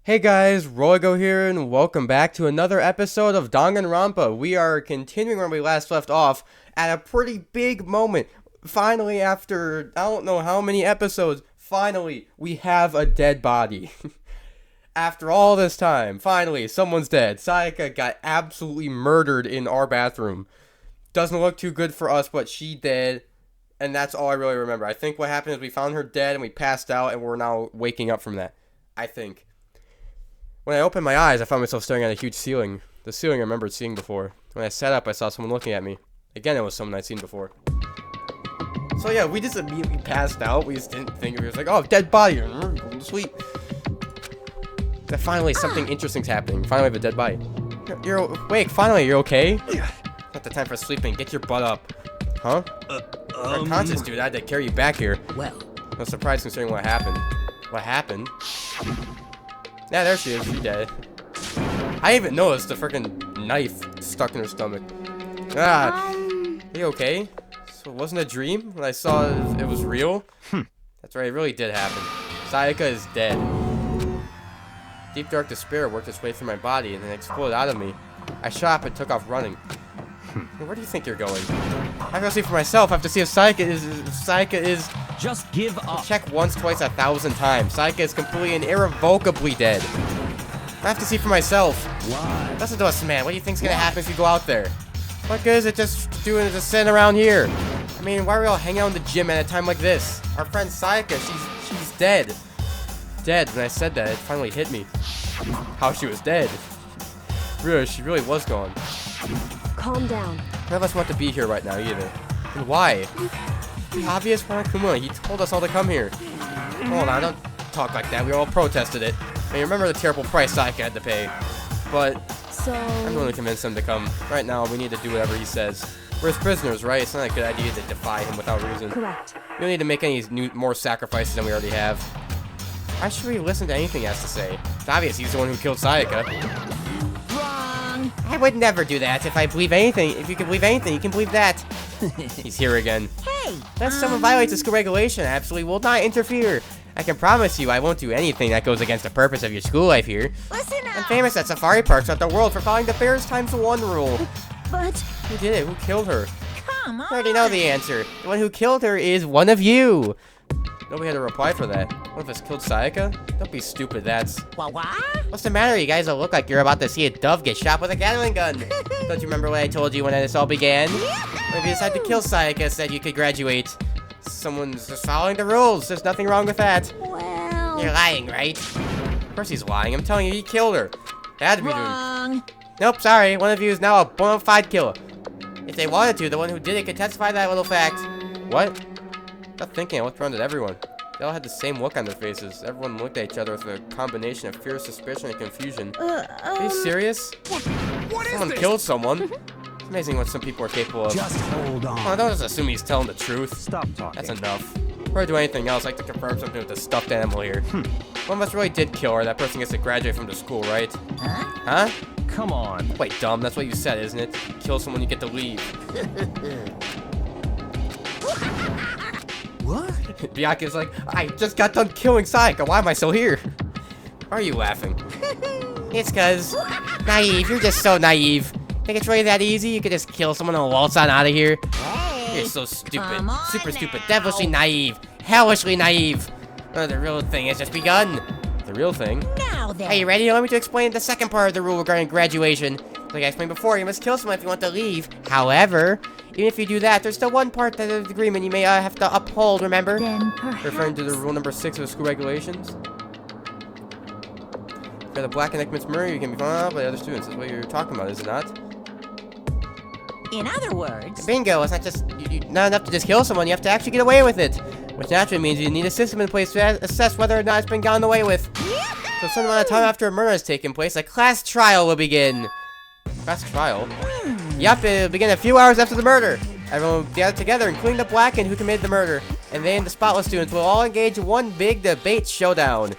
Hey guys, Roygo here, and welcome back to another episode of Danganronpa. We are continuing where we last left off at a pretty big moment. Finally, after I don't know how many episodes, finally, we have a dead body. After all this time, finally, someone's dead. Sayaka got absolutely murdered in our bathroom. Doesn't look too good for us, but she did, and that's all I really remember. I think what happened is we found her dead, and we passed out, and we're now waking up from that. I think. When I opened my eyes, I found myself staring at a huge ceiling. The ceiling I remembered seeing before. When I sat up, I saw someone looking at me. Again, it was someone I'd seen before. So yeah, we just immediately passed out. We just didn't think. We were just like, oh, dead body. Sweet. Then finally, something interesting's happening. Finally, we have a dead body. You're awake. Finally, you're okay? Not the time for sleeping. Get your butt up. Huh? You're unconscious, dude. I had to carry you back here. Well. No surprise considering what happened. What happened? Yeah, there she is. She's dead. I even noticed the freaking knife stuck in her stomach. Ah, are you okay? So it wasn't a dream when I saw it was real? That's right, it really did happen. Sayaka is dead. Deep dark despair worked its way through my body and then exploded out of me. I shot up and took off running. Hey, where do you think you're going? I have to see for myself. I have to see if Sayaka is... Just give up. Check once, twice, 1,000 times. Sayaka is completely and irrevocably dead. I have to see for myself. Why? Listen to us, man. What do you think's gonna happen if you go out there? What good is it just sitting around here? I mean, why are we all hanging out in the gym at a time like this? Our friend Sayaka, she's dead. Dead. When I said that, it finally hit me. How she was dead. Really, she really was gone. Calm down. None of us want to be here right now either. And why? The obvious Kuma, he told us all to come here. Hold on, don't talk like that. We all protested it. I mean, remember the terrible price Sayaka had to pay. But So... I'm going to convince him to come. Right now, we need to do whatever he says. We're his prisoners, right? It's not a good idea to defy him without reason. Correct. We don't need to make any more sacrifices than we already have. Why should we listen to anything he has to say? It's obvious he's the one who killed Sayaka. Wrong. I would never do that. If I believe anything, if you can believe anything, you can believe that. He's here again. Hey. Unless someone violates a school regulation, I absolutely will not interfere. I can promise you I won't do anything that goes against the purpose of your school life here. Listen up. I'm famous at safari parks throughout the world for following the Bears ×1 rule. But... Who did it? Who killed her? Come on. I already know the answer. The one who killed her is one of you. Nobody had a reply for that. One of us killed Sayaka? Don't be stupid, that's... What? What's the matter? You guys don't look like you're about to see a dove get shot with a Gatling gun. Don't you remember what I told you when this all began? When you decided to kill Sayaka, said you could graduate. Someone's just following the rules. There's nothing wrong with that. Well... You're lying, right? Of course he's lying. I'm telling you, he killed her. They had to be doing... Wrong. Nope, sorry. One of you is now a bona fide killer. If they wanted to, the one who did it could testify to that little fact. What? Stop thinking. I looked around at everyone. They all had the same look on their faces. Everyone looked at each other with a combination of fear, suspicion, and confusion. Are you serious? What is Someone this? killed someone? It's amazing what some people are capable of. Just hold on. Oh, don't just assume he's telling the truth. Stop talking. That's enough. Before I do anything else, I'd like to confirm something with the stuffed animal here. One of us really did kill her. That person gets to graduate from the school, right? Huh? Come on. Wait, dumb. That's what you said, isn't it? Kill someone, you get to leave. What? Byaku's like, I just got done killing Sayaka. Why am I still here? Why are you laughing? It's cause naive. You're just so naive. Think it's really that easy? You could just kill someone and waltz on out of here? Hey. You're so stupid. Come on Super stupid. now. Devilishly naive. Hellishly naive. The real thing has just begun. The real thing? Now then. Are you ready? Let me to explain the second part of the rule regarding graduation. Like I explained before, you must kill someone if you want to leave. However, even if you do that, there's still one part of the agreement you may have to uphold, remember? Then perhaps... Referring to the rule number 6 of the school regulations. For the black and Ekman's murder, you can be found out by other students. That's what you're talking about, is it not? In other words. Bingo, it's not just not enough to just kill someone, you have to actually get away with it. Which naturally means you need a system in place to assess whether or not it's been gotten away with. So some amount of time after a murder has taken place, a class trial will begin. Class trial? Yup, it'll begin a few hours after the murder. Everyone will gather together, including the black and who committed the murder. And they and the spotless students will all engage in one big debate showdown.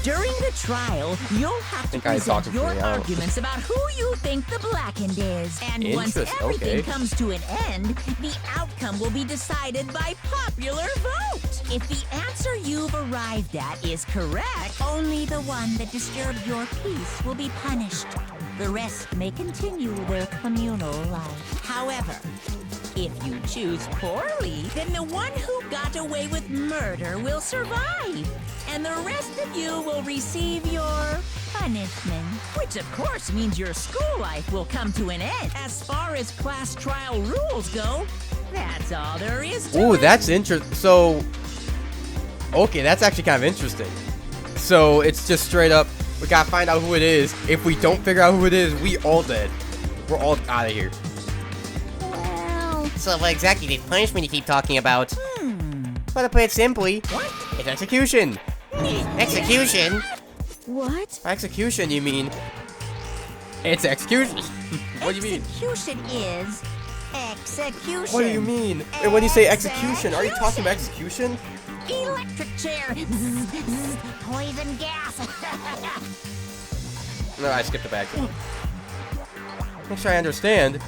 During the trial, you'll have to I was present talking to your me, I don't- arguments about who you think the blackened is. And once Interest- everything okay. comes to an end, the outcome will be decided by popular vote. If the answer you've arrived at is correct, only the one that disturbed your peace will be punished. The rest may continue their communal life. However, if you choose poorly, then the one who got away with murder will survive, and the rest of you will receive your punishment. Which, of course, means your school life will come to an end. As far as class trial rules go, that's all there is to Ooh, it. that's interesting. So, okay, that's actually kind of interesting. So, it's just straight up, we gotta find out who it is. If we don't figure out who it is, we all dead. We're all out of here. Well, So, what exactly the punishment you keep talking about? Well, to put it simply, it's execution. Execution? what? Execution, you mean? It's execution. What do you mean? Execution is execution. What do you mean? And when you say execution, are you talking about execution? Electric chair. Zzz, zzz, poison gas. No, I skipped it back. Make sure I understand.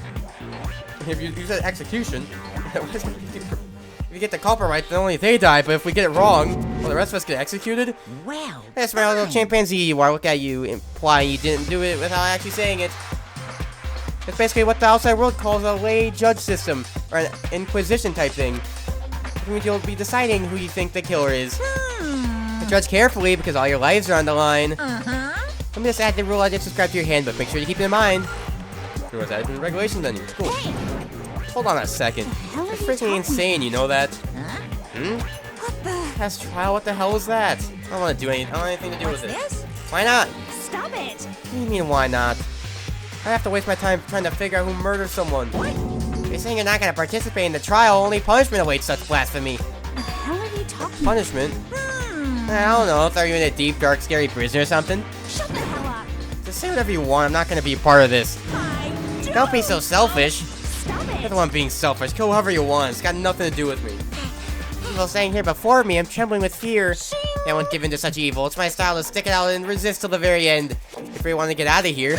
If you said execution, if you get the culprit right, then only they die. But if we get it wrong, well, the rest of us get executed. Well, That's my little chimpanzee you are. Look at you, implying you didn't do it without actually saying it. It's basically what the outside world calls a lay judge system, or an inquisition type thing. Which means you'll be deciding who you think the killer is. Judge carefully, because all your lives are on the line. Let me just add the rule I did subscribe to your handbook. Make sure you keep it in mind. There was added in the regulations then. Cool. Hold on a second. hell are That's you freaking talking- insane, you know that? huh? What the? Test trial? What the hell is that? I don't want to do anything. I don't want anything to do What's with it. this? Why not? Stop it! What do you mean, why not? I have to waste my time trying to figure out who murdered someone. You're saying you're not going to participate in the trial, only punishment awaits such blasphemy. The hell are you talking? Punishment? I don't know, throw you in a deep, dark, scary prison or something. Shut the hell up! Just say whatever you want, I'm not going to be a part of this. Don't be so selfish. Stop You're it! the one being selfish. Kill whoever you want. It's got nothing to do with me. People saying here before me, I'm trembling with fear. I won't give in to such evil. It's my style to stick it out and resist till the very end. If we want to get out of here, you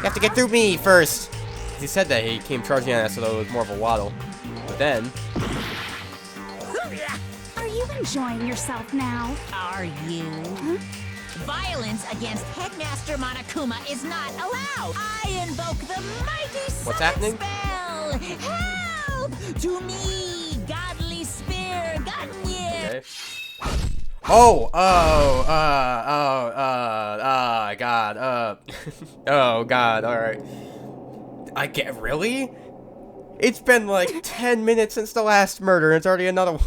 have to get through me first. He said that he came charging at us, so it was more of a waddle. But then, Are you enjoying yourself now? Are you? Violence against Headmaster Monokuma is not allowed. I invoke the mighty What's summon happening? spell. Help to me, godly spear, Gunyear. okay. Oh, God, oh, God, alright. I get, really? It's been like 10 minutes since the last murder, and it's already another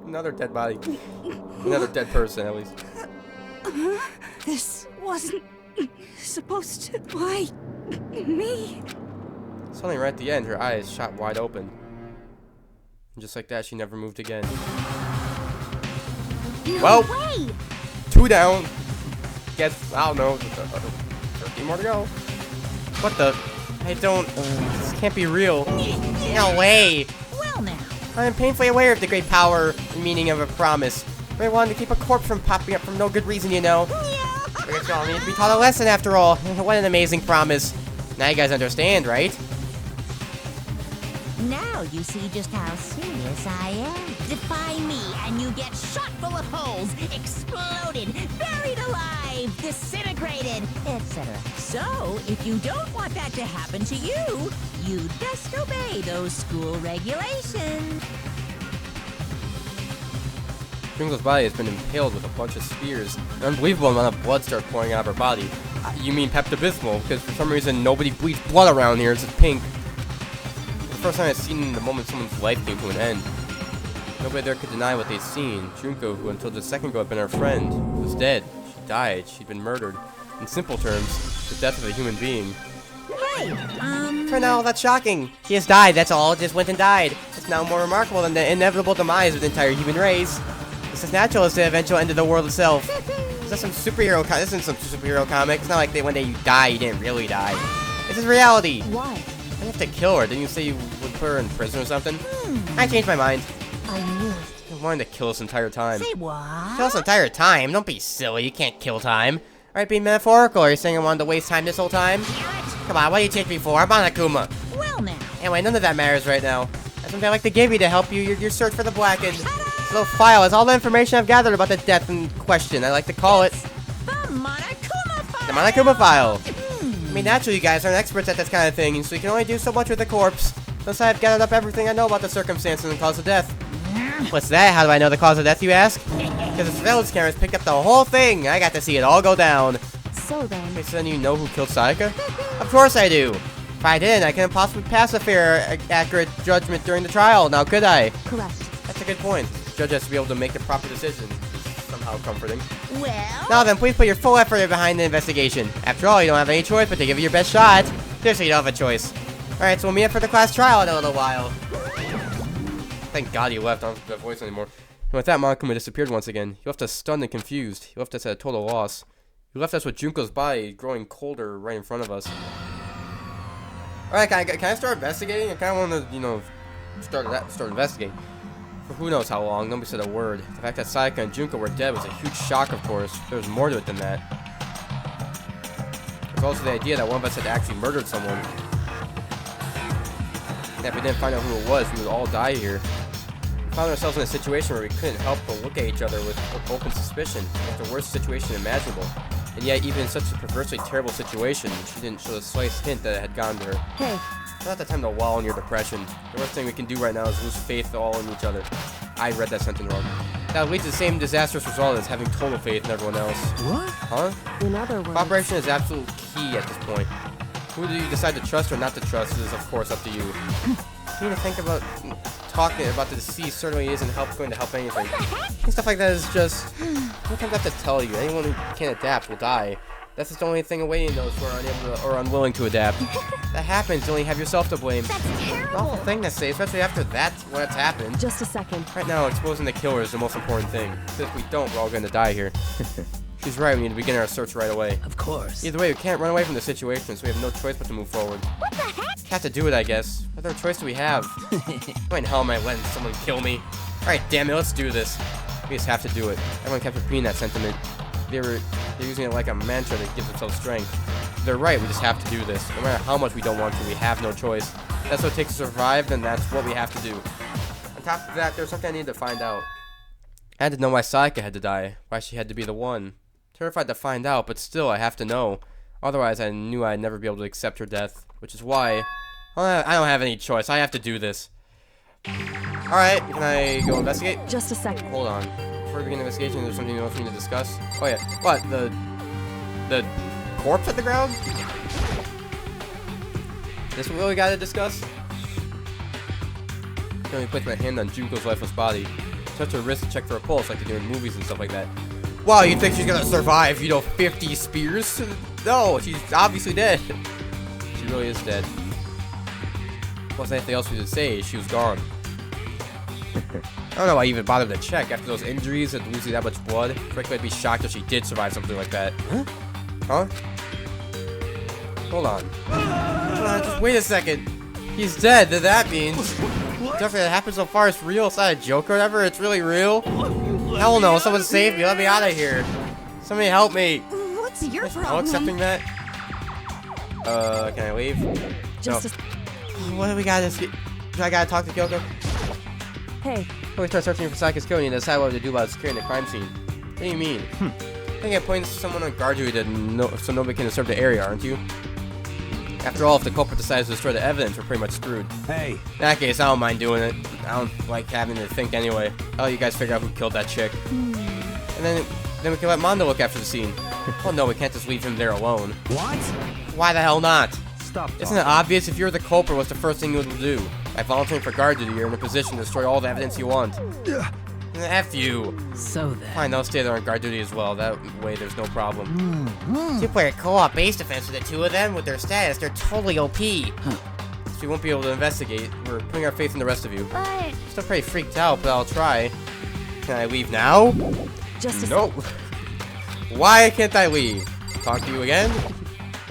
another dead body. Another dead person, at least. This wasn't supposed to. Why me? Suddenly, right at the end, her eyes shot wide open. And just like that, she never moved again. No Well, way! 2 down. Guess, I don't know, 13 more to go. What the? I don't, this can't be real. No way. Well now, I am painfully aware of the great power and meaning of a promise. But I wanted to keep a corpse from popping up for no good reason, you know. I guess y'all need to be taught a lesson after all. What an amazing promise. Now you guys understand, right? now you see just how serious I am. Defy me and you get shot full of holes, exploded, buried alive, disintegrated, etc. So, if you don't want that to happen to you, you'd best obey those school regulations. Kringle's body has been impaled with a bunch of spears. An unbelievable amount of blood starts pouring out of her body. You mean Pepto-Bismol, because for some reason nobody bleeds blood around here. It's just pink. The first time I've seen the moment someone's life came to an end. Nobody there could deny what they'd seen. Junko, who until just a second ago had been her friend, was dead. She died. She'd been murdered. In simple terms, the death of a human being. For now, that's shocking. He has died, that's all. Just went and died. It's now more remarkable than the inevitable demise of the entire human race. It's as natural as the eventual end of the world itself. This isn't some superhero comic. It's not like when you die, you didn't really die. This is reality. Why? You have to kill her. Didn't you say you would put her in prison or something? I changed my mind. I knew it. I wanted to kill us the entire time. Say what? Kill us the entire time? Don't be silly. You can't kill time. Alright, being metaphorical. Are you saying I wanted to waste time this whole time? Come on, what do you take me for? I'm Monokuma. Well now. Anyway, none of that matters right now. That's something I'd like to give you to help you your search for the Blackened. little file has all the information I've gathered about the death in question. I like to call it The Monokuma file. the Monokuma file. I mean, naturally, you guys aren't experts at this kind of thing, so you can only do so much with a corpse. Thus, I've gathered up everything I know about the circumstances and cause of death. What's that? How do I know the cause of death, you ask? Because the surveillance cameras picked up the whole thing. I got to see it all go down. So then, Okay, so then you know who killed Sayaka? Of course I do. If I didn't, I couldn't possibly pass a fair, accurate judgment during the trial. Now, could I? correct. That's a good point. The judge has to be able to make the proper decision. Somehow comforting. Well, Now then, please put your full effort behind the investigation. After all, you don't have any choice but to give it your best shot. Seriously, you don't have a choice. Alright, so we'll meet up for the class trial in a little while. Thank God he left. I don't have that voice anymore. And with that, Monokuma disappeared once again. He left us stunned and confused. He left us at a total loss. He left us with Junko's body growing colder right in front of us. Alright, can I start investigating? I kind of want to, you know, start investigating. For who knows how long. Nobody said a word. The fact that Sayaka and Junko were dead was a huge shock, of course. There was more to it than that. There's also the idea that one of us had actually murdered someone. And if we didn't find out who it was, we would all die here. We found ourselves in a situation where we couldn't help but look at each other with open suspicion. It was the worst situation imaginable. And yet, even in such a perversely terrible situation, she didn't show the slightest hint that it had gone to her. Hey, It's not the time to wallow in your depression. The worst thing we can do right now is lose faith all in each other. I read that sentence wrong. That leads to the same disastrous result as having total faith in everyone else. What? Huh? in other words, Cooperation is absolute key at this point. Who do you decide to trust or not to trust is, of course, up to you. You need to think about talking about the deceased certainly isn't going to help anything. And stuff like that is just... Sometimes I have to tell you, anyone who can't adapt will die. That's just the only thing awaiting those who are unable to, or unwilling to adapt. That happens, you only have yourself to blame. that's An terrible. awful thing to say, especially after that's what's happened. just a second. Right now, exposing the killer is the most important thing. Because if we don't, we're all going to die here. She's right, we need to begin our search right away. Of course. Either way, we can't run away from the situation, so we have no choice but to move forward. What the heck? Have to do it, I guess. What other choice do we have? Why in hell am I letting someone kill me? Alright, damn it, let's do this. We just have to do it. Everyone kept repeating that sentiment. They're using it like a mantra that gives themselves strength. They're right, we just have to do this. No matter how much we don't want to, we have no choice. That's what it takes to survive, then that's what we have to do. On top of that, there's something I need to find out. I had to know why Sayaka had to die, why she had to be the one. Terrified to find out, but still, I have to know. Otherwise, I knew I'd never be able to accept her death, which is why I don't have any choice. I have to do this. Alright, can I go investigate? Just a second. Hold on. Before we begin the investigation, there's something else we need to discuss. Oh yeah, what? The corpse at the ground? This what we gotta discuss? Let me place my hand on Junko's lifeless body. Touch her wrist to check for a pulse like they do in movies and stuff like that. Wow, you think she's gonna survive, 50 spears? No, she's obviously dead. She really is dead. Wasn't anything else we could say, she was gone. I don't know why I even bothered to check after those injuries and losing that much blood. Frankly, I'd be shocked if she did survive something like that. Huh? Huh? Hold on. Hold on, just wait a second. He's dead, then that means... Definitely that happened so far, it's real. It's not a joke or whatever, it's really real. Hell no, someone save me, let me out of here. Somebody help me. What's your No problem? accepting that? Can I leave? Just No. What do we gotta do? I gotta talk to Kyoko? Hey, We start searching for Sayaka's killing and decide what to do about securing the crime scene. What do you mean? I think I'm putting someone on guard duty so nobody can disturb the area, aren't you? After all, if the culprit decides to destroy the evidence, we're pretty much screwed. Hey. In that case, I don't mind doing it. I don't like having to think anyway. I'll let you guys figure out who killed that chick. And then we can let Mondo look after the scene. Well, no, we can't just leave him there alone. What? Why the hell not? Stop. Isn't it obvious? If you're the culprit, what's the first thing you would do? By volunteering for guard duty, you're in a position to destroy all the evidence you want. F you. So then. Fine, they'll stay there on guard duty as well. That way, there's no problem. Two-player co-op base defense with the two of them. With their status, they're totally OP. So we won't be able to investigate. We're putting our faith in the rest of you. But Still pretty freaked out, but I'll try. Can I leave now? just a Nope. Why can't I leave? Talk to you again?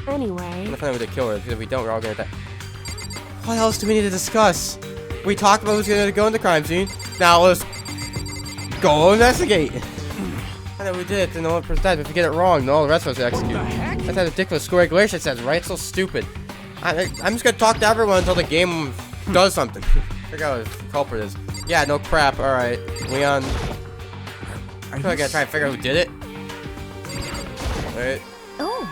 I'm Anyway, gonna find out who the killer is, because if we don't, we're all gonna die. What else do we need to discuss? We talked about who's gonna go in the crime scene. Now let's go investigate. I know we did it, then no one person died, but if we get it wrong, then all the rest of us are executed. That's that ridiculous school regulation says, right? It's so stupid. I'm just gonna talk to everyone until the game does something. Figure out what the culprit is. Yeah, no crap. Alright. Leon. Are I gotta try and figure out who did it. Alright. Oh.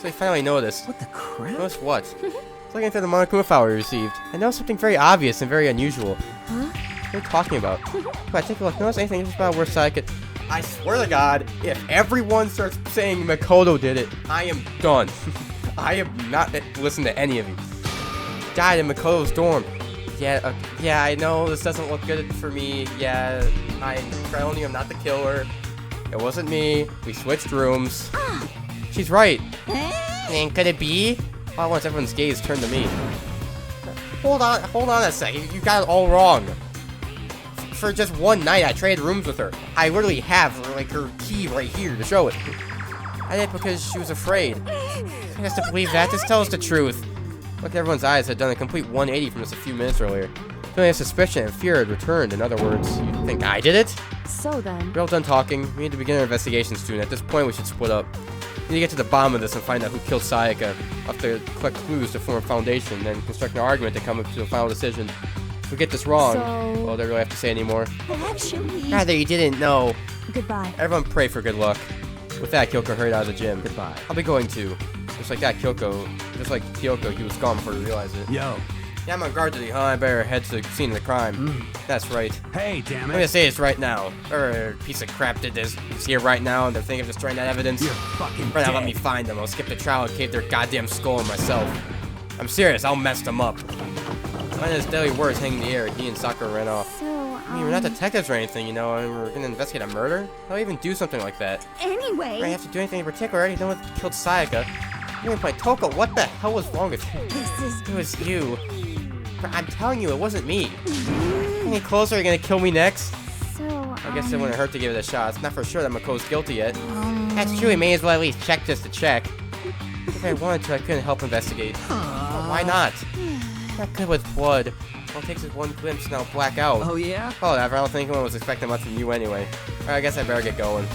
So I finally noticed. What the crap? Notice what? Looking through the Monokuma file we received, I noticed something very obvious and very unusual. Huh? What are you talking about? If I take a look, notice anything just about where Sayaka... I swear to God, if everyone starts saying Makoto did it, I am done. I am not listening to any of you. Died in Makoto's dorm. Yeah, yeah, I know this doesn't look good for me. Yeah, I'm telling you, I'm not the killer. It wasn't me. We switched rooms. She's right. And could it be? All at once, everyone's gaze turned to me. Hold on a second. You got it all wrong. For just one night, I traded rooms with her. I literally have, like, her key right here to show it. I did it because she was afraid. She has to believe that. Just tell us the truth. Look, everyone's eyes had done a complete 180 from just a few minutes earlier. Feeling of suspicion and fear had returned. In other words, you think I did it? So then, We're all done talking. We need to begin our investigation soon. At this point, we should split up. We need to get to the bottom of this and find out who killed Sayaka. We'll have to collect clues to form a foundation, then construct an argument to come up to a final decision. If we get this wrong, So- well, they really have to say anymore. Actually. Rather, you didn't know. goodbye. Everyone pray for good luck. With that, Kyoko hurried out of the gym. Goodbye. I'll be going too. Just like that, just like Kyoko, he was gone before he realized it. Yo. Yeah, I'm on guard duty, huh? I better head to the scene of the crime. That's right. Hey, damn I'm gonna it. say this right now. Piece of crap did this. He's here right now, and they're thinking of destroying that evidence. You're fucking Right now, dead. let me find them. I'll skip the trial and cave their goddamn skull in myself. I'm serious, I'll mess them up. When his deadly words hanging in the air, he and Sakura ran off. So, I mean, we're not detectives or anything, you know, and we're gonna investigate a murder? How do we even do something like that? We don't Anyway, have to do anything in particular. I already know what killed Sayaka. Even my Toko, what the hell was wrong with you? this is. It was you. I'm telling you, it wasn't me. Any closer, you're gonna kill me next? so, I guess it wouldn't hurt to give it a shot. It's not for sure that Mako's guilty yet. That's true, we may as well at least check just to check. If I wanted to, I couldn't help investigate. Well, why not? Not good with blood. All it takes is one glimpse and I'll black out. Oh, yeah? Whatever, I don't think anyone was expecting much from you anyway. Alright, I guess I better get going.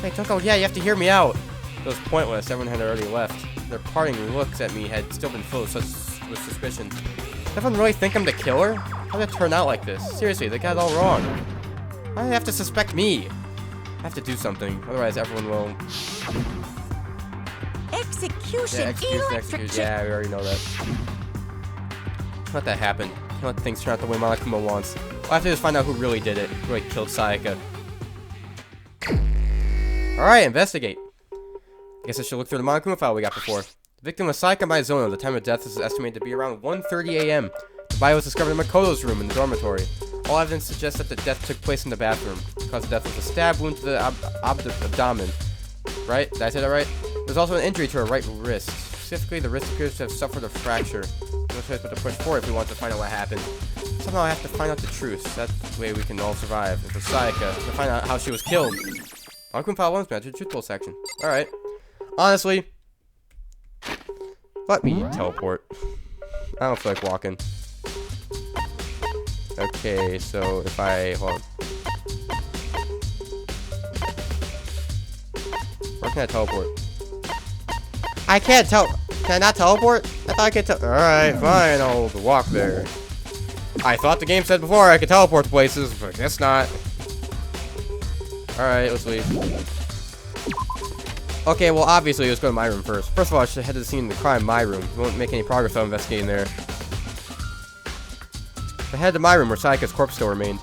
Hey, Toko, yeah, you have to hear me out. It was pointless, everyone had already left. Their parting looks at me had still been filled with suspicion. Does everyone really think I'm the killer? How did it turn out like this? Seriously, they got it all wrong. Why do they have to suspect me? I have to do something, otherwise everyone will... Execution. Yeah, execution. Yeah, we already know that. Let that happen. Can't let things turn out the way Monokuma wants. All I have to do is find out who really did it. Who really killed Sayaka. Alright, investigate. Guess I should look through the Monokuma file we got before. The victim was Sayaka Maizono. The time of death is estimated to be around 1:30 a.m. The body was discovered in Makoto's room in the dormitory. All evidence suggests that the death took place in the bathroom. The cause of death was a stab wound to the abdomen. Right? Did I say that right? There's also an injury to her right wrist. Specifically, the wrist appears to have suffered a fracture. No choice but to push forward if we want to find out what happened. Somehow I have to find out the truth. That's the way we can all survive. And for Sayaka, to find out how she was killed. Monokuma File 1's match, the truthful section. Alright. Honestly, let me teleport. I don't feel like walking. Okay, so if I... Hold on. Where can I teleport? I can't tell. Can I not teleport? I thought I could Alright, fine. I'll walk there. I thought the game said before I could teleport to places, but I guess not. Alright, let's leave. Okay, well, obviously, let's go to my room first. First of all, I should head to the scene of the crime in my room. We won't make any progress without investigating there. I head to my room where Sayaka's corpse still remained.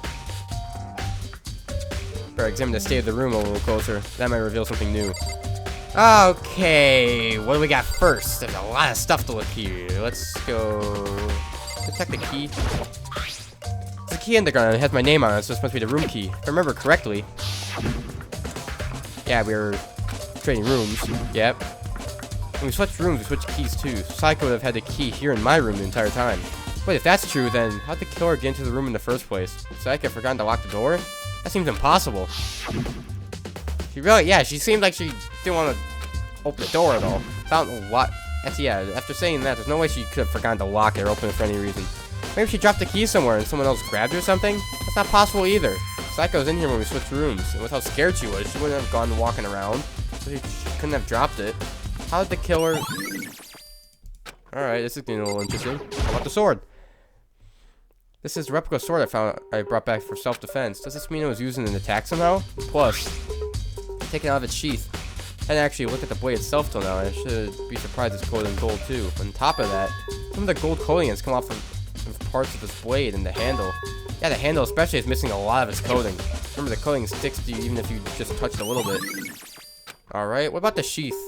Better examine the state of the room a little closer. That might reveal something new. Okay, what do we got first? There's a lot of stuff to look here. Let's go... Detect the key. There's a key in the ground. It has my name on it, so this must be the room key. If I remember correctly. Yeah, we were trading rooms. Yep. When we switched rooms, we switched keys too. Sayaka would have had the key here in my room the entire time. Wait, if that's true, then how'd the killer get into the room in the first place? Sayaka had forgotten to lock the door? That seems impossible. She really, yeah, she seemed like she didn't want to open the door at all. Found a lot. Yeah, after saying that, there's no way she could have forgotten to lock it or open it for any reason. Maybe she dropped the key somewhere and someone else grabbed her or something? That's not possible either. Sayaka was in here when we switched rooms, and with how scared she was, she wouldn't have gone walking around. So she couldn't have dropped it. How did the killer... Alright, this is getting a little interesting. How about the sword? This is the replica sword I brought back for self-defense. Does this mean it was used in an attack somehow? Plus, taken out of its sheath. I didn't actually look at the blade itself till now. I should be surprised it's coated in gold too. On top of that, some of the gold coating has come off of parts of this blade and the handle. Yeah, the handle especially is missing a lot of its coating. Remember, the coating sticks to you even if you just touch it a little bit. Alright, what about the sheath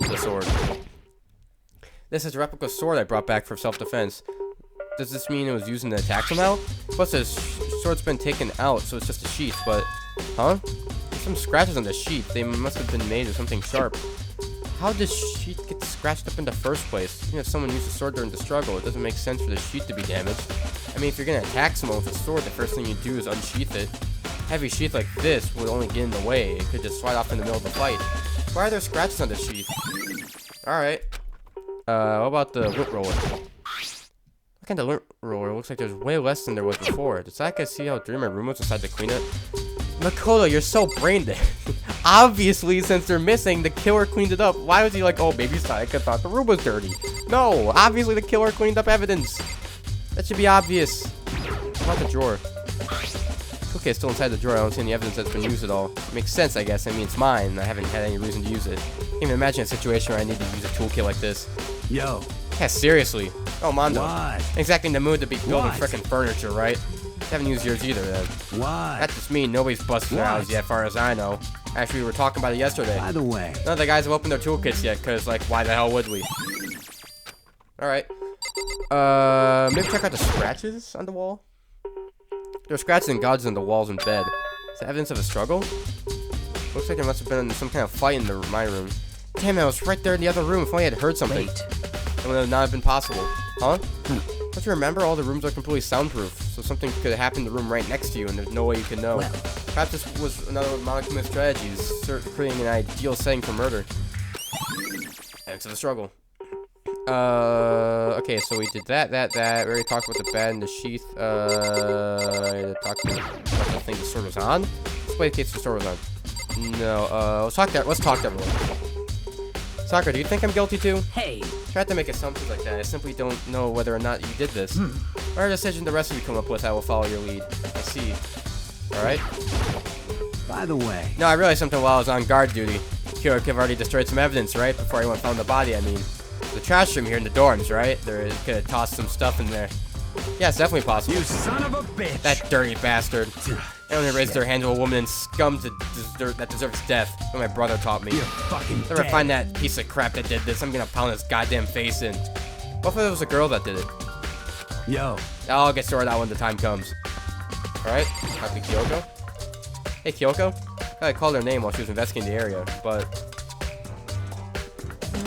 of the sword? This is a replica sword I brought back for self-defense. Does this mean it was used in an attack somehow? Plus, the sword's been taken out, so it's just a sheath, but... Huh? There's some scratches on the sheath. They must have been made of something sharp. How does sheath get scratched up in the first place? Even if someone used a sword during the struggle, it doesn't make sense for the sheath to be damaged. I mean, if you're gonna attack someone with a sword, the first thing you do is unsheath it. Heavy sheath like this would only get in the way. It could just slide off in the middle of the fight. Why are there scratches on the sheath? Alright. What about the lint roller? Look at the lint roller. Looks like there's way less than there was before. Does that guy see how dirty my room was inside to clean it? Makoto, you're so brain dead. Obviously, since they're missing, the killer cleaned it up. Why was he like, oh, maybe Sayaka thought the room was dirty? No, obviously the killer cleaned up evidence. That should be obvious. What about the drawer? Okay, it's still inside the drawer. I don't see any evidence that's been used at all. It makes sense, I guess. I mean, it's mine. I haven't had any reason to use it. Can't even imagine a situation where I need to use a toolkit like this. Yo. Yeah, seriously. Oh, Mondo. Why? Exactly in the mood to be building What? frickin' furniture, right? Haven't used yours either, then. Why? That just means nobody's busted their What? house yet, as far as I know. Actually, we were talking about it yesterday. By the way. None of the guys have opened their toolkits yet, because, like, why the hell would we? Alright. Maybe check out the scratches on the wall? There are scratches and gouges on the walls and bed. Is that evidence of a struggle? Looks like there must have been some kind of fight in my room. Damn it, I was right there in the other room. If only I had heard something. Wait. It would not have been possible. Huh? Don't you remember? All the rooms are completely soundproof, so something could happen in the room right next to you, and there's no way you can know. Well. Perhaps this was another of Monokuma's strategies, creating an ideal setting for murder. Evidence of a struggle. Okay, so we did that. We already talked about the bed and the sheath. I talked about the thing the sword was on. Display the case the sword was on. No, let's talk to everyone. Sakura, do you think I'm guilty too? Hey. Try to make assumptions like that. I simply don't know whether or not you did this. Whatever decision the rest of you come up with, I will follow your lead. I see. Alright? By the way. No, I realized something while I was on guard duty. Kira could have already destroyed some evidence, right? Before anyone found the body, I mean. The trash room here in the dorms, right? There could have tossed some stuff in there. Yeah, it's definitely possible. You son of a bitch. That dirty bastard. They only raised their hand to a woman and scum that deserves death. What my brother taught me. You're fucking If I ever dead. find that piece of crap that did this, I'm gonna pound his goddamn face in. What if it was a girl that did it? Yo. I'll get sorted out when the time comes. Alright, talk to Kyoko. Hey, Kyoko. I called her name while she was investigating the area, but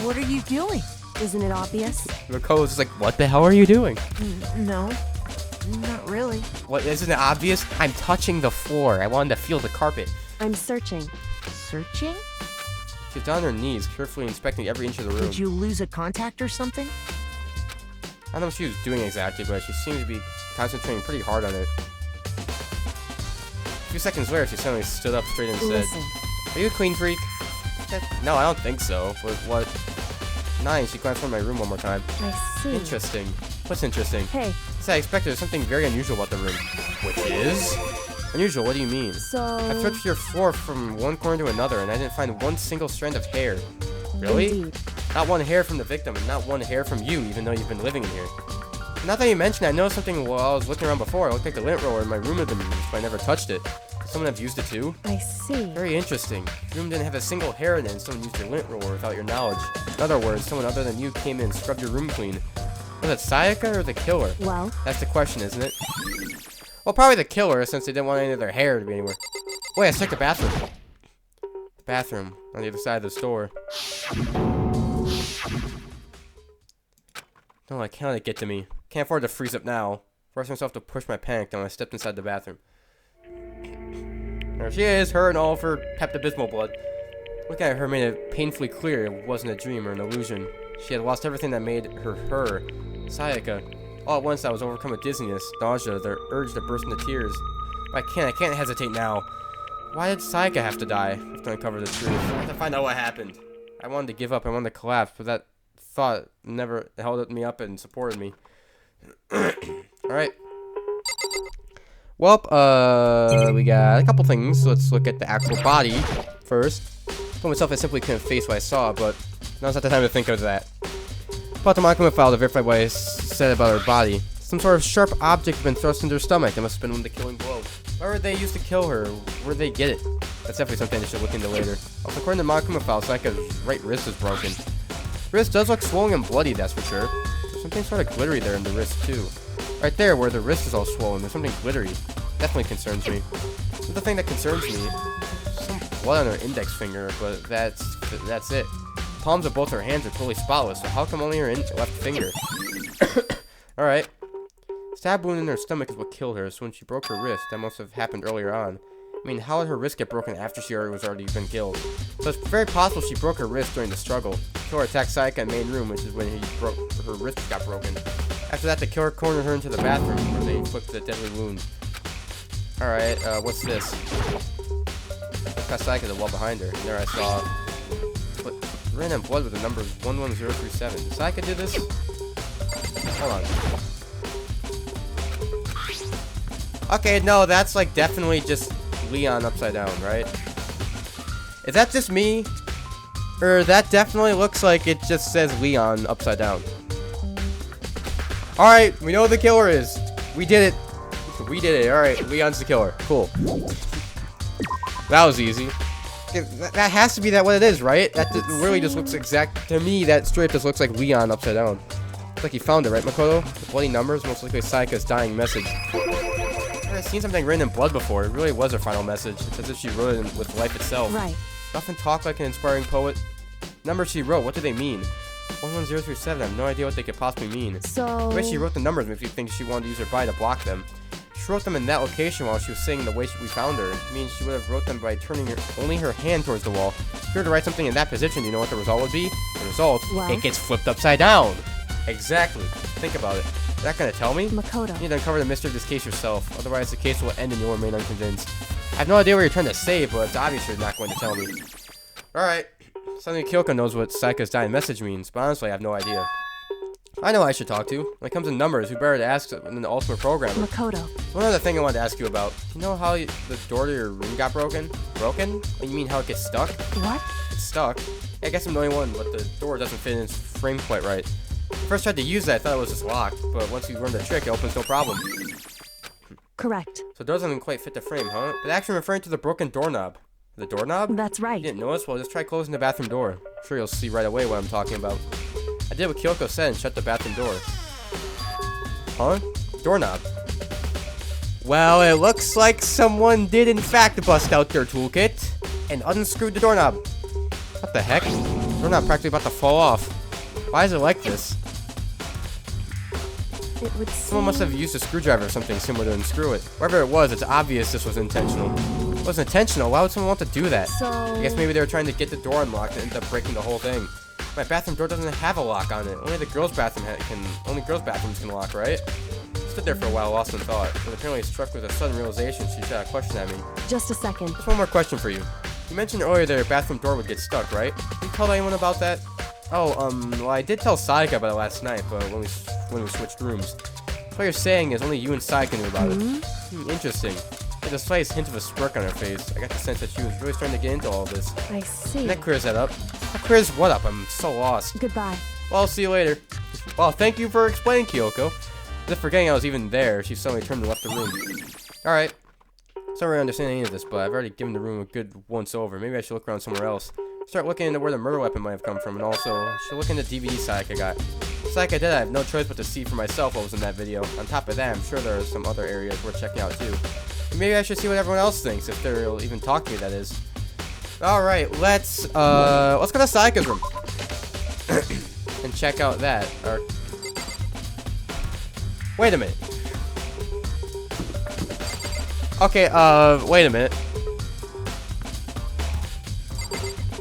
What are you doing? Isn't it obvious? Makoto was just like, what the hell are you doing? No. Not really. What, isn't it obvious? I'm touching the floor. I wanted to feel the carpet. I'm searching. Searching? She's down on her knees, carefully inspecting every inch of the room. Did you lose a contact or something? I don't know what she was doing exactly, but she seemed to be concentrating pretty hard on it. A few seconds later, she suddenly stood up straight and said, Listen. "Are you a clean freak?" No, I don't think so. But what? 9, she glanced around my room one more time. I see. Interesting. What's interesting? Hey, As I expected, there's something very unusual about the room. Which is? Unusual, what do you mean? so... I've searched your floor from one corner to another, and I didn't find one single strand of hair. Really? Indeed. Not one hair from the victim, and not one hair from you, even though you've been living in here. Now that you mention it, I noticed something while I was looking around before. It looked like the lint roller in my room had been used, but I never touched it. Could someone have used it too? I see. Very interesting. Your room didn't have a single hair in it, and someone used your lint roller without your knowledge. In other words, someone other than you came in and scrubbed your room clean. Was it Sayaka or the killer? Well, That's the question, isn't it? Well, probably the killer, since they didn't want any of their hair to be anywhere. Wait, let's check the bathroom. The bathroom on the other side of the store. No, I can't let it get to me. Can't afford to freeze up now. Forced myself to push my panic down when I stepped inside the bathroom. There she is, her and all of her Pepto-Bismol blood. Looking at her made it painfully clear it wasn't a dream or an illusion. She had lost everything that made her her. Sayaka. All at once I was overcome with dizziness, nausea, the urge to burst into tears. But I can't hesitate now. Why did Sayaka have to die? I have to uncover the truth. I have to find out what happened. I wanted to give up, I wanted to collapse, but that thought never held me up and supported me. Alright. Well, we got a couple things. Let's look at the actual body first. For myself, I simply couldn't face what I saw, but now's not the time to think of that. Bought the Makima file to verify what I said about her body. Some sort of sharp object had been thrust into her stomach. That must have been one of the killing blow. Where were they used to kill her? Where did they get it? That's definitely something I should look into later. Also, according to the Makima file, Saika's right wrist is broken. Wrist does look swollen and bloody, that's for sure. There's something sort of glittery there in the wrist, too. Right there, where the wrist is all swollen, there's something glittery. Definitely concerns me. The thing that concerns me, some blood on her index finger, but that's it. Palms of both her hands are totally spotless, so how come only her left finger? Alright. Stab wound in her stomach is what killed her, so when she broke her wrist, that must have happened earlier on. I mean, how did her wrist get broken after she was already been killed? So it's very possible she broke her wrist during the struggle. Killer attacked Saika in the main room, which is when her wrist got broken. After that, the killer cornered her into the bathroom, where they inflicted a deadly wound. Alright, what's this? Got Saika the wall behind her, and there I saw random blood with the numbers 11037. Did Saika do this? Hold on. Okay, no, that's like definitely just Leon upside down, right? Is that just me? Or that definitely looks like it just says Leon upside down. Alright, we know who the killer is. We did it. We did it. Alright, Leon's the killer. Cool. That was easy. That has to be what it is, right? That really just looks exact. To me, that straight just looks like Leon upside down. Looks like he found it, right, Makoto? The bloody numbers, most likely Saika's dying message. I've seen something written in blood before. It really was her final message. It's as if she wrote it with life itself. Right. She often talked like an inspiring poet. Numbers she wrote, what do they mean? 11037, I have no idea what they could possibly mean. So... The way she wrote the numbers makes you think she wanted to use her body to block them. She wrote them in that location while she was singing the way we found her. It means she would have wrote them by turning only her hand towards the wall. If you were to write something in that position, do you know what the result would be? The result, Well? It gets flipped upside down. Exactly. Think about it. Is that gonna tell me? Makoto. You need to uncover the mystery of this case yourself. Otherwise, the case will end and you'll remain unconvinced. I have no idea what you're trying to say, but it's obvious you're not going to tell me. Alright. Suddenly Kyoko knows what Saika's dying message means, but honestly, I have no idea. I know who I should talk to. When it comes to numbers, who better to ask than the ultimate programmer? Makoto. One other thing I wanted to ask you about. You know how the door to your room got broken? Broken? You mean how it gets stuck? What? It's stuck. Yeah, I guess I'm the only one, but the door doesn't fit in its frame quite right. First tried to use that, I thought it was just locked, but once you learn the trick, it opens no problem. Correct. So it doesn't quite fit the frame, huh? But actually referring to the broken doorknob. The doorknob? That's right. You didn't notice? Well, just try closing the bathroom door. I'm sure you'll see right away what I'm talking about. I did what Kyoko said and shut the bathroom door. Huh? Doorknob. Well, it looks like someone did in fact bust out their toolkit and unscrewed the doorknob. What the heck? The doorknob practically about to fall off. Why is it like this? It would seem... Someone must have used a screwdriver or something similar to unscrew it. Whatever it was, it's obvious this was intentional. If it wasn't intentional, why would someone want to do that? So... I guess maybe they were trying to get the door unlocked and ended up breaking the whole thing. My bathroom door doesn't have a lock on it. Only the girls' bathroom only girls' bathrooms can lock, right? Stood there for a while, lost in thought. And apparently struck with a sudden realization, she shot a question at me. Just a second. Just one more question for you. You mentioned earlier that your bathroom door would get stuck, right? Did you tell anyone about that? Oh, well, I did tell Saika about it last night, but when we switched rooms. So what you're saying is only you and Saika knew about it. Interesting. There's a slight hint of a smirk on her face. I got the sense that she was really starting to get into all of this. I see. And that clears that up. That clears what up? I'm so lost. Goodbye. Well, I'll see you later. Well, thank you for explaining, Kyoko. As if forgetting I was even there, she suddenly turned and left the room. Alright. Sorry I understand any of this, but I've already given the room a good once over. Maybe I should look around somewhere else. Start looking into where the murder weapon might have come from, and also, I should look into DVD Saika got. Saika did, I have no choice but to see for myself what was in that video. On top of that, I'm sure there are some other areas worth checking out too. And maybe I should see what everyone else thinks, if they'll even talk to me, that is. Alright, let's go to Saika's room. And check out that. Wait a minute. Okay, wait a minute.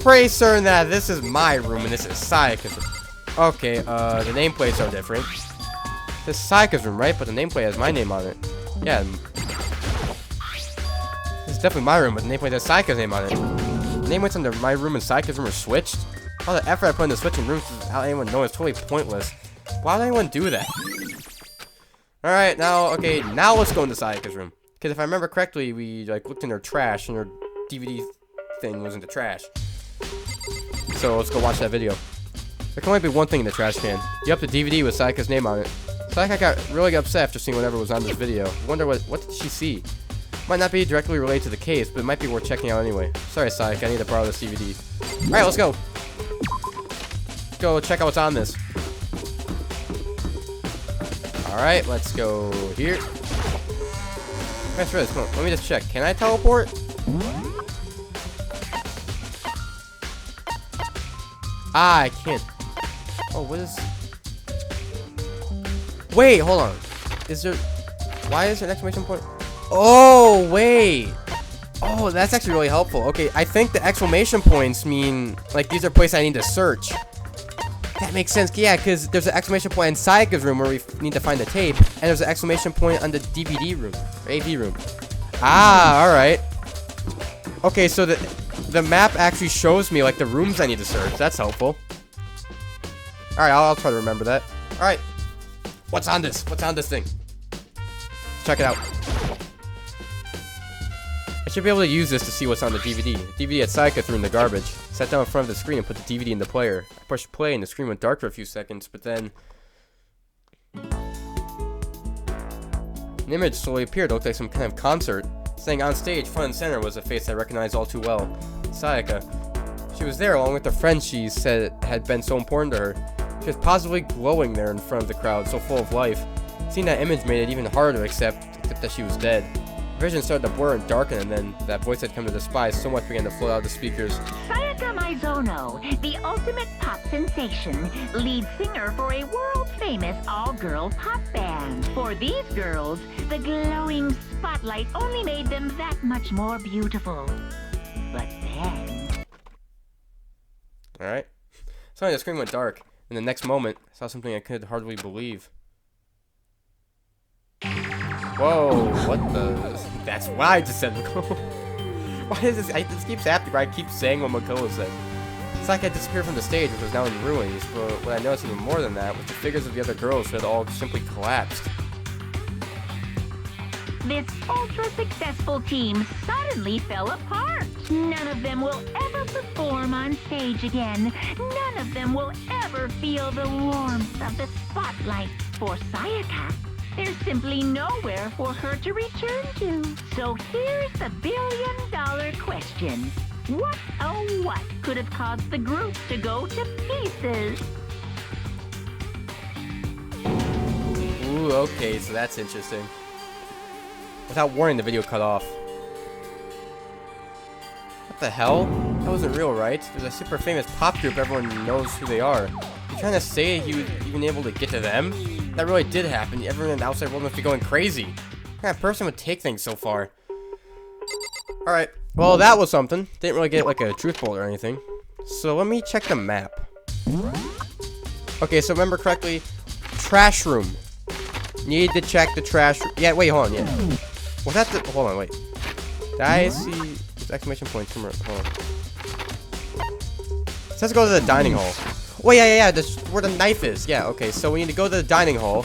Pretty certain that this is my room and this is Saika's room. Okay, the nameplates are different. This is Saika's room, right? But the nameplate has my name on it. Yeah. This is definitely my room, but the nameplate has Saika's name on it. The nameplates under my room and Saika's room are switched? All the effort I put into switching rooms without anyone knowing is totally pointless. Why would anyone do that? Alright, now, okay, now let's go into Saika's room. Because if I remember correctly, we like looked in her trash and her DVD thing was in the trash. So let's go watch that video. There can only be one thing in the trash can. Yep, the DVD with Sayaka's name on it. Sayaka got really upset after seeing whatever was on this video. I wonder what did she see? Might not be directly related to the case, but it might be worth checking out anyway. Sorry, Sayaka, I need to borrow this DVD. Alright, let's go. Let's go check out what's on this. Alright, let's go here. Let's try this. Come on, let me just check. Can I teleport? Ah, I can't. Oh, what is... Wait, hold on. Is there... Why is there an exclamation point? Oh, wait. Oh, that's actually really helpful. Okay, I think the exclamation points mean, like, these are places I need to search. That makes sense. Yeah, because there's an exclamation point in Sayaka's room where we need to find the tape, and there's an exclamation point on the DVD room, or AV room. Ah, alright. Okay, so the map actually shows me, like, the rooms I need to search. That's helpful. Alright, I'll try to remember that. Alright. What's on this? What's on this thing? Check it out. I should be able to use this to see what's on the DVD. The DVD that Sayaka threw in the garbage. Sat down in front of the screen and put the DVD in the player. I pushed play and the screen went dark for a few seconds, but then... an image slowly appeared. It looked like some kind of concert. Standing on stage, front and center, was a face I recognized all too well. Sayaka. She was there along with the friends she said had been so important to her. She was positively glowing there in front of the crowd, so full of life. Seeing that image made it even harder to accept that she was dead. Vision started to blur and darken, and then that voice I'd come to despise so much began to float out of the speakers. Sayaka Maizono, the ultimate pop sensation, lead singer for a world-famous all-girl pop band. For these girls, the glowing spotlight only made them that much more beautiful. But then... Alright. Suddenly the screen went dark. In the next moment, I saw something I could hardly believe. Whoa, what the... That's why I just said Mako. Why is this... This keeps happening where I keep saying what Mako said. It's like I disappeared from the stage, which was now in ruins, but what I noticed even more than that was the figures of the other girls who had all simply collapsed. This ultra-successful team suddenly fell apart. None of them will ever perform on stage again. None of them will ever feel the warmth of the spotlight. For Sayaka, there's simply nowhere for her to return to. So here's the billion-dollar question. What, oh what, could have caused the group to go to pieces? Ooh, okay, so that's interesting. Without warning, the video cut off. What the hell? That wasn't real, right? There's a super famous pop group, everyone knows who they are. You're trying to say he was even able to get to them? That really did happen. Everyone in the outside world must be going crazy. What kind of person would take things so far? Alright, well that was something. Didn't really get like a truth bullet or anything. So let me check the map. Okay, so remember correctly, trash room. Need to check the trash room. Yeah, wait, hold on, yeah. Was that the... Hold on, wait. Did I see... Exclamation point somewhere. Hold on. It says go to the dining hall. Oh, yeah. That's where the knife is. Yeah, okay. So we need to go to the dining hall.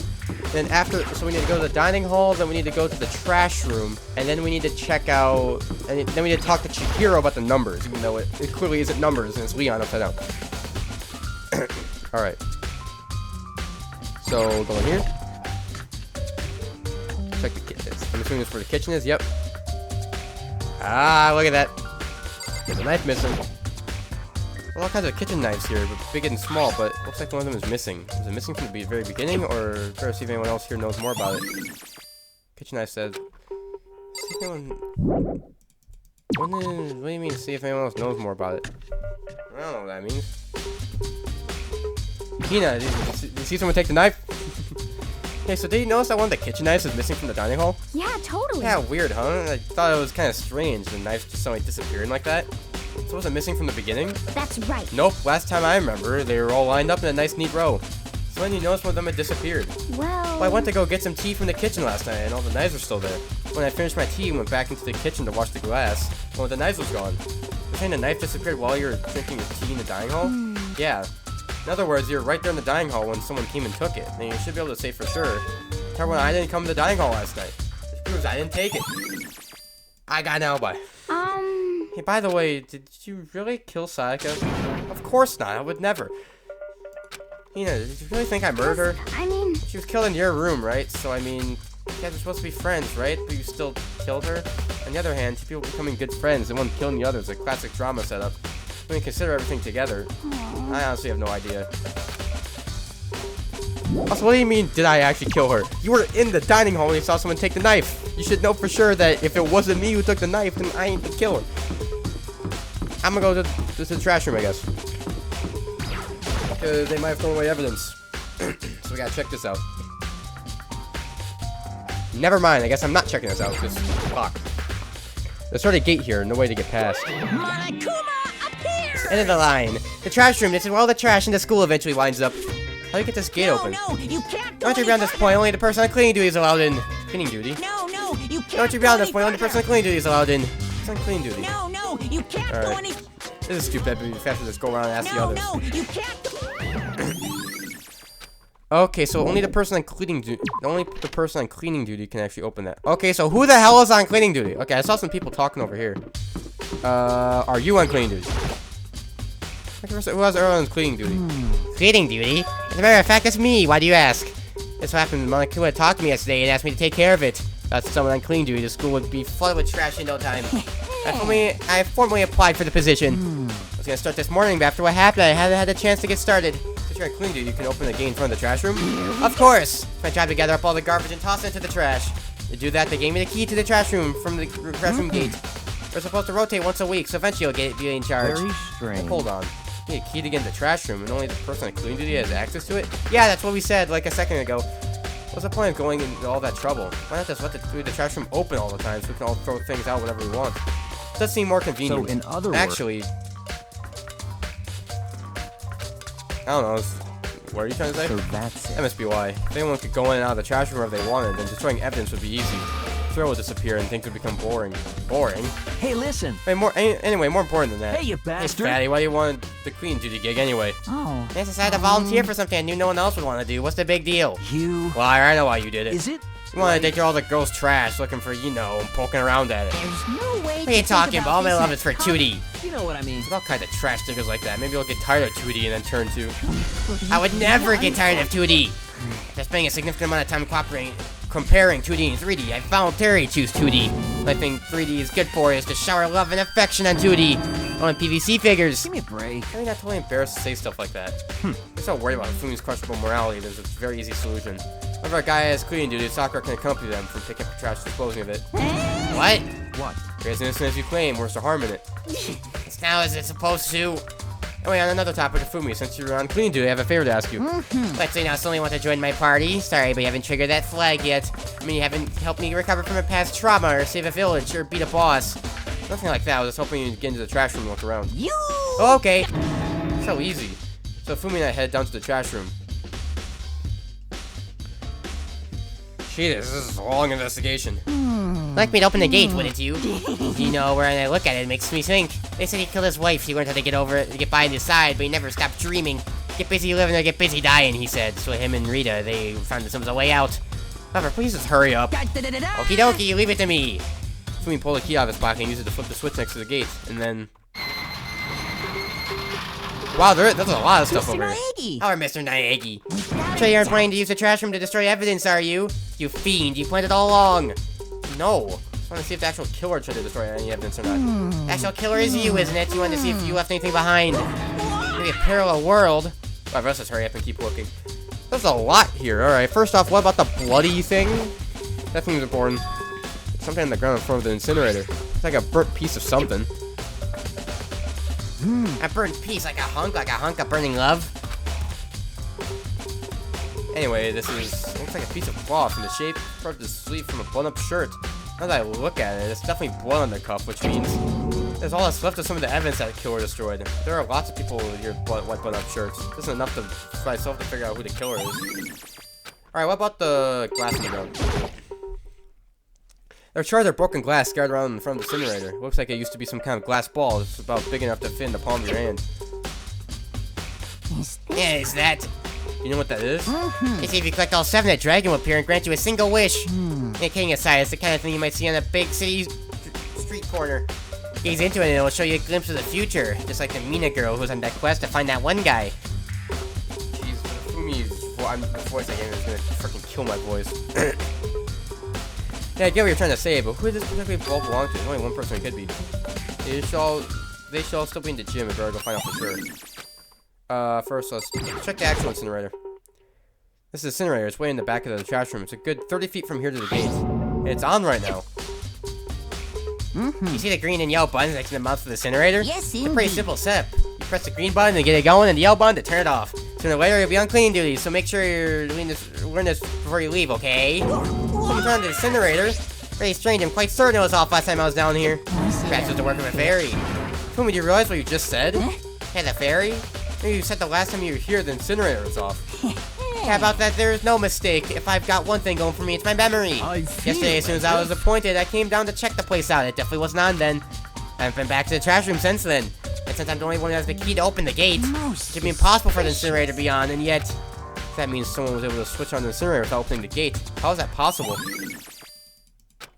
Then after... So we need to go to the dining hall. Then we need to go to the trash room. And then we need to check out... And then we need to talk to Chihiro about the numbers. Even though it clearly isn't numbers. And it's Leon upside down. Alright. So, go in here. Check the kitchen. I'm assuming that's where the kitchen is. Yep. Ah, look at that. There's a knife missing. Well, all kinds of kitchen knives here, but big and small, but looks like one of them is missing. Is it missing from the very beginning, or better see if anyone else here knows more about it? Kitchen knife says... See if anyone... What do you mean, see if anyone else knows more about it? I don't know what that means. Hina, did you see someone take the knife? Okay, so did you notice that one of the kitchen knives is missing from the dining hall? Yeah, totally. Yeah, weird, huh? I thought it was kind of strange. The knives just suddenly disappearing like that. So was it missing from the beginning? That's right. Nope, last time I remember, they were all lined up in a nice, neat row. So when you noticed one of them had disappeared? Well, I went to go get some tea from the kitchen last night, and all the knives were still there. When I finished my tea, I went back into the kitchen to wash the glass. Well, the knife was gone. You're saying the knife disappeared while you were drinking your tea in the dining hall? Yeah. In other words, you were right there in the dining hall when someone came and took it. Then you should be able to say for sure. Tell when I didn't come to the dining hall last night. This proves I didn't take it. I got an alibi. Hey, by the way, did you really kill Sayaka? Of course not. I would never. Hina, did you really think I murdered her? I mean... She was killed in your room, right? So, I mean, you guys are supposed to be friends, right? But you still killed her? On the other hand, two people becoming good friends and one killing the other is a classic drama setup. When you consider everything together, I honestly have no idea. Also, what do you mean, did I actually kill her? You were in the dining hall when you saw someone take the knife. You should know for sure that if it wasn't me who took the knife, then I ain't the killer. I'm gonna go to the trash room, I guess. Because they might have thrown away evidence. So we gotta check this out. Never mind, I guess I'm not checking this out, because fuck. There's already a gate here, no way to get past. Monokuma appears! End of the line. The trash room, this is where all the trash in the school eventually winds up. How do you get this gate open? No, you can't go Don't you any beyond this further. point, only the person on cleaning duty is allowed in. Cleaning duty? No, you can't Don't you go beyond this any point, only the person on further. cleaning duty is allowed in. It's on cleaning duty. No, you can't go Alright. any... This is stupid, but we have to just go around and ask the others. No, you can't... Okay, so only the person on cleaning duty, can actually open that. Okay, so who the hell is on cleaning duty? Okay, I saw some people talking over here. Are you on cleaning duty? Who has Earl on cleaning duty? Cleaning duty? As a matter of fact, it's me. Why do you ask? This happened. Monokuma talked to me yesterday and asked me to take care of it. That's someone on cleaning duty. The school would be flooded with trash in no time. I formally applied for the position. I was gonna start this morning, but after what happened, I haven't had a chance to get started. Since you're on cleaning duty, you can open the gate in front of the trash room? Of course! It's my job to gather up all the garbage and toss it into the trash. To do that, they gave me the key to the trash room from the trash room gate. We're supposed to rotate once a week, so eventually you'll be in charge. Very strange. Hold on. You need a key to get in the trash room, and only the person on cleaning duty has access to it? Yeah, that's what we said like a second ago. What's the point of going into all that trouble? Why not just let the trash room open all the time so we can all throw things out whenever we want? It does seem more convenient. So in other words, actually, I don't know. What are you trying to say? so that's That it. must be why. If anyone could go in and out of the trash room wherever they wanted, then destroying evidence would be easy. Throw would disappear and things would become boring. Boring? Hey, listen. Anyway, more important than that. Hey, you Hey, bastard. fatty, why do you want the clean duty gig anyway? Oh, I decided to volunteer for something I knew no one else would want to do. What's the big deal? you. Well, I know why you did it. Is it? You want to take care of all the girls' trash, looking for, poking around at it. There's no way What are you to think talking about? All my this love in is for a Tootie. You know what I mean. There's all kinds of trash stickers like that. Maybe you'll get tired of Tootie and then turn to... I would never get tired of 2D. After spending a significant amount of time comparing 2D and 3D, I voluntarily choose 2D. What I think 3D is good for is to shower love and affection on 2D. On PVC figures. Give me a break. I'm not totally embarrassed to say stuff like that. You're so worried about Fumi's questionable morality, there's a very easy solution. Whenever a guy has cleaning duty, Sakura can accompany them from picking up the trash and disposing of it. What? What? You're as innocent as you claim, where's the harm in it? It's now as it's supposed to. Anyway, on another topic of Fumi, since you're on cleaning duty, I have a favor to ask you. Let's say now suddenly want to join my party. Sorry, but you haven't triggered that flag yet. I mean, you haven't helped me recover from a past trauma, or save a village, or beat a boss. Nothing like that, I was just hoping you'd get into the trash room and look around. You... Oh, okay. So easy. So Fumi and I head down to the trash room. Jesus, this is a long investigation. Like me to open the gate, wouldn't you? When I look at it, it makes me think. They said he killed his wife, he learned how to get over it, to get by on his side, but he never stopped dreaming. Get busy living or get busy dying, he said. So him and Rita, they found themselves a way out. However, please just hurry up. Okie dokie, leave it to me. Fumi pulled the key out of his pocket and used it to flip the switch next to the gate, and then... Wow, there's a lot of stuff over here. Naegi. Our Mr. Naegi. So you aren't planning to use the trash room to destroy evidence, are you? You fiend, you planned it all along. No. I just want to see if the actual killer tried to destroy any evidence or not. The actual killer is you, isn't it? You want to see if you left anything behind. Maybe a parallel world. Well, let's just hurry up and keep looking. There's a lot here. Alright, first off, what about the bloody thing? That thing's important. Something on the ground in front of the incinerator. It's like a burnt piece of something. A burnt piece, like a hunk of burning love. Anyway, this looks like a piece of cloth in the shape of the sleeve from a blown-up shirt. Now that I look at it, it's definitely blood on the cuff, which means there's all that's left of some of the evidence that the killer destroyed. There are lots of people with your white blown-up shirts. This isn't enough for myself to figure out who the killer is. Alright, what about the glass on the ground? There are shards of broken glass scattered around in front of the incinerator. It looks like it used to be some kind of glass ball. It's about big enough to fit in the palm of your hand. Yeah, is that... You know what that is? They say if you collect all 7, a dragon will appear and grant you a single wish. Yeah, kidding aside, it's the kind of thing you might see on a big city corner. Gaze into it and it'll show you a glimpse of the future. Just like the Mina girl who's on that quest to find that one guy. Jeez, Fumi's voice again is gonna freaking kill my voice. Yeah, I get what you're trying to say, but who does this particularly ball belong to? There's only one person it could be. They should all still be in the gym if we're gonna go find out for sure. First, let's check the actual incinerator. This is the incinerator. It's way in the back of the trash room. It's a good 30 feet from here to the gate. And it's on right now. You see the green and yellow buttons next to the mouth of the incinerator? Yes, It's a pretty simple step. You press the green button to get it going, and the yellow button to turn it off. Sooner or later, you'll be on cleaning duty, so make sure you're learn this before you leave, okay? Someone's on the incinerator. Very strange. I'm quite certain it was off last time I was down here. Perhaps it was the work of a fairy. Fumi, do you realize what you just said? Hey, the fairy? Maybe you said the last time you were here, the incinerator was off. How about that? There is no mistake. If I've got one thing going for me, it's my memory. Yesterday, as soon as I was appointed, I came down to check the place out. It definitely wasn't on then. I've been back to the trash room since then. And since I'm the only one who has the key to open the gate, it should be impossible for the incinerator to be on, and yet... that means someone was able to switch on the incinerator without opening the gate. How is that possible?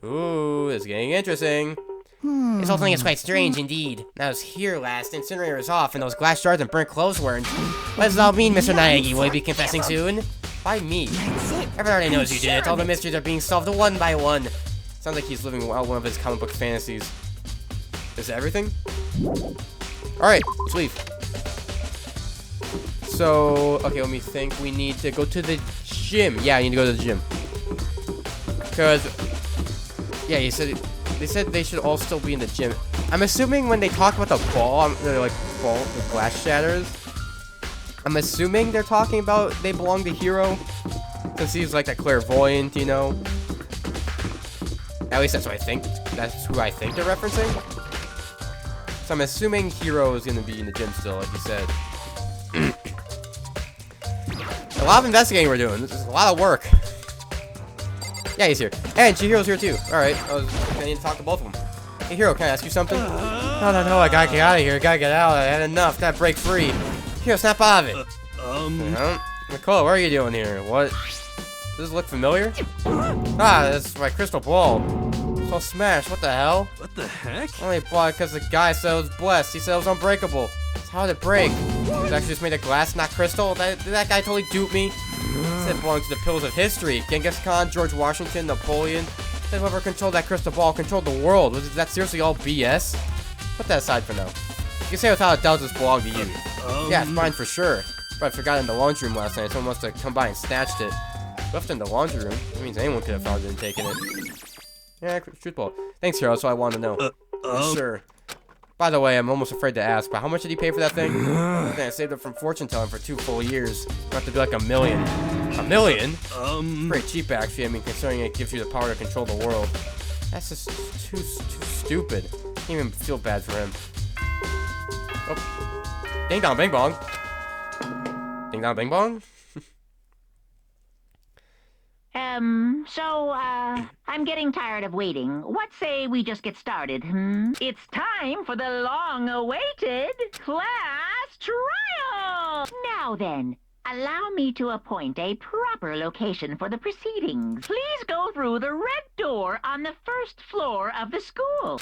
Ooh, it's getting interesting. This whole thing is quite strange indeed. I was here last, the incinerator is off, and those glass shards and burnt clothes weren't. What does it all mean, Mr. Naegi? Will you be confessing soon? Why me? Everyone already knows you did it. All the mysteries are being solved one by one. Sounds like he's living out one of his comic book fantasies. Is that everything? Alright, let's leave. So, okay, let me think. We need to go to the gym. Yeah, I need to go to the gym. Because, yeah, they said they should all still be in the gym. I'm assuming when they talk about the ball, they're like, ball, the glass shatters. I'm assuming they're talking about they belong to Hiro. Since he's like a clairvoyant, you know. At least that's what I think. That's who I think they're referencing. So I'm assuming Hiro is going to be in the gym still, like you said. A lot of investigating we're doing. This is a lot of work. Yeah, he's here. And Chihiro's here too. Alright, I need to talk to both of them. Hey, Hiro, can I ask you something? No, I gotta get out of here. I gotta get out. I had enough. Gotta break free. Hiro, snap out of it. Nicole, what are you doing here? What? Does this look familiar? Ah, that's my crystal ball. It's all smashed. What the hell? What the heck? Only bought because the guy said it was blessed. He said it was unbreakable. So how did it break? It's actually just made of glass, not crystal. Did that guy totally dupe me? He said it belongs to the pillars of history. Genghis Khan, George Washington, Napoleon. Said whoever controlled that crystal ball controlled the world. Was that seriously all BS? Put that aside for now. You can say without a doubt this belonged to you. Yeah, it's mine for sure. But I forgot it in the laundry room last night. Someone must have come by and snatched it. Left it in the laundry room. That means anyone could have found it and taken it. Yeah, truth ball. Thanks, Hiro. That's what I wanted to know. Sure. By the way, I'm almost afraid to ask, but how much did he pay for that thing? I saved it from fortune telling for 2 full years. It'll have to be like $1 million. $1 million? Pretty cheap, actually. I mean, considering it gives you the power to control the world. That's just too stupid. Can't even feel bad for him. Oh. Ding dong, bing bong. Ding dong, bing bong? I'm getting tired of waiting. What say we just get started, It's time for the long-awaited class trial! Now then, allow me to appoint a proper location for the proceedings. Please go through the red door on the first floor of the school.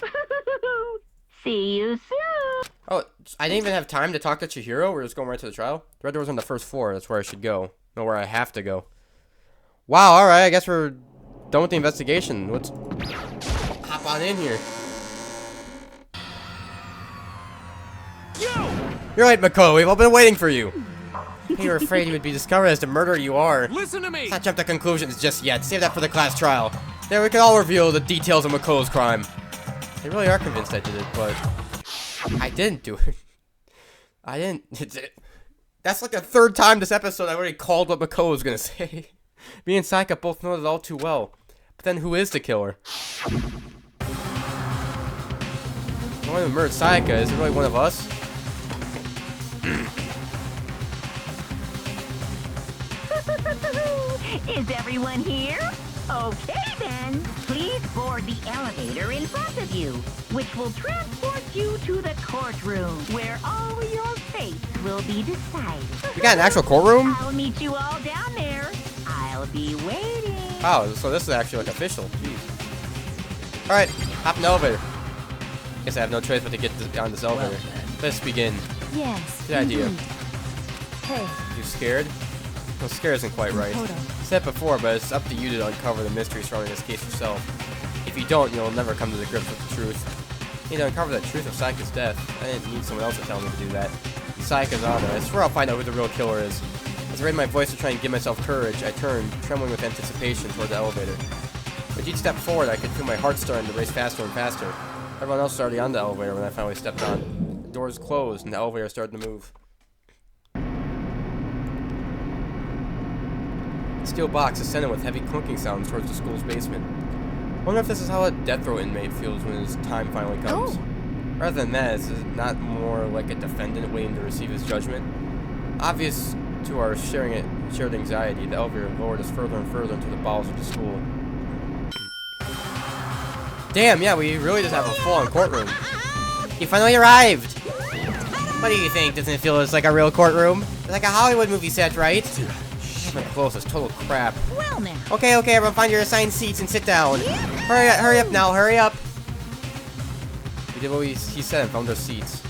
See you soon! Oh, I didn't even have time to talk to Chihiro. We're just going right to the trial. The red door's on the first floor. That's where I should go. Not where I have to go. Wow, alright, I guess we're done with the investigation. Let's hop on in here. You're right, Mako. We've all been waiting for you. You were afraid you would be discovered as the murderer you are. Listen to me! Let's not jump to conclusions just yet. Save that for the class trial. There, we can all reveal the details of Mako's crime. They really are convinced I did it, but I didn't do it. I didn't. That's like the 3rd time this episode I already called what Mako was gonna say. Me and Saika both know that all too well. But then who is the killer? The one who murdered Saika, is it really one of us? Is everyone here? Okay then, please board the elevator in front of you, which will transport you to the courtroom, where all your fates will be decided. You got an actual courtroom? I'll meet you all down there. I'll be waiting. Oh, so this is actually like official. Jeez. Alright, hop in the elevator. Guess I have no choice but to get on this elevator. Let's begin. Yes. Good idea. indeed. Hey, You scared? Well, scared isn't quite right. Hold on. Said before, but it's up to you to uncover the mystery surrounding this case yourself. If you don't, you'll never come to the grips with the truth. You need to uncover the truth of Sayaka's death. I didn't need someone else to tell me to do that. Sayaka's honor. I swear I'll find out who the real killer is. As I raised my voice to try and give myself courage, I turned, trembling with anticipation, toward the elevator. With each step forward, I could feel my heart starting to race faster and faster. Everyone else was already on the elevator when I finally stepped on. The doors closed, and the elevator started to move. The steel box ascended with heavy clunking sounds towards the school's basement. I wonder if this is how a death row inmate feels when his time finally comes. Oh. Rather than that, is it not more like a defendant waiting to receive his judgment? Obvious to our shared anxiety, the elevator lowered us further and further into the bowels of the school. Damn, yeah, we really just have a full-on courtroom. You finally arrived! What do you think? Doesn't it feel like a real courtroom? It's like a Hollywood movie set, right? My clothes is total crap. Well now. Okay, everyone find your assigned seats and sit down. Hurry up now, hurry up! We did what he said and found our seats.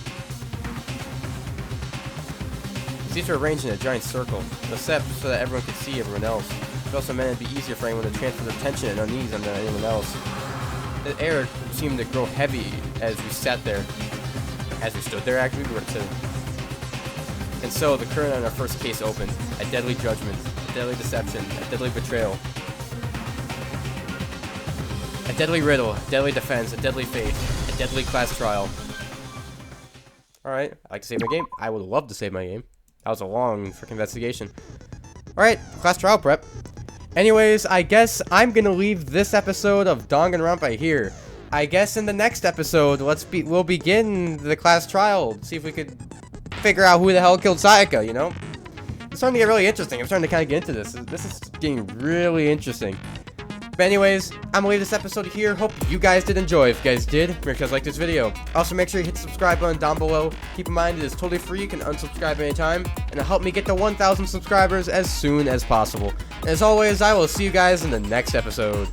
The seats were arranged in a giant circle, the set so that everyone could see everyone else. It also meant it'd be easier for anyone to transfer their tension and unease onto anyone else. The air seemed to grow heavy as we sat there. As we stood there, actually, we were to. And so, the curtain on our first case opened. A deadly judgment, a deadly deception, a deadly betrayal. A deadly riddle, a deadly defense, a deadly faith, a deadly class trial. Alright, I like to save my game. I would love to save my game. That was a long freaking investigation. Alright, class trial prep. Anyways, I guess I'm gonna leave this episode of Danganronpa here. I guess in the next episode, we'll begin the class trial. See if we could figure out who the hell killed Sayaka, you know? It's starting to get really interesting. I'm starting to kind of get into this. This is getting really interesting. But anyways, I'm gonna leave this episode here. Hope you guys did enjoy. If you guys did, make sure you guys like this video. Also, make sure you hit the subscribe button down below. Keep in mind, it is totally free. You can unsubscribe anytime. And it'll help me get to 1,000 subscribers as soon as possible. And as always, I will see you guys in the next episode.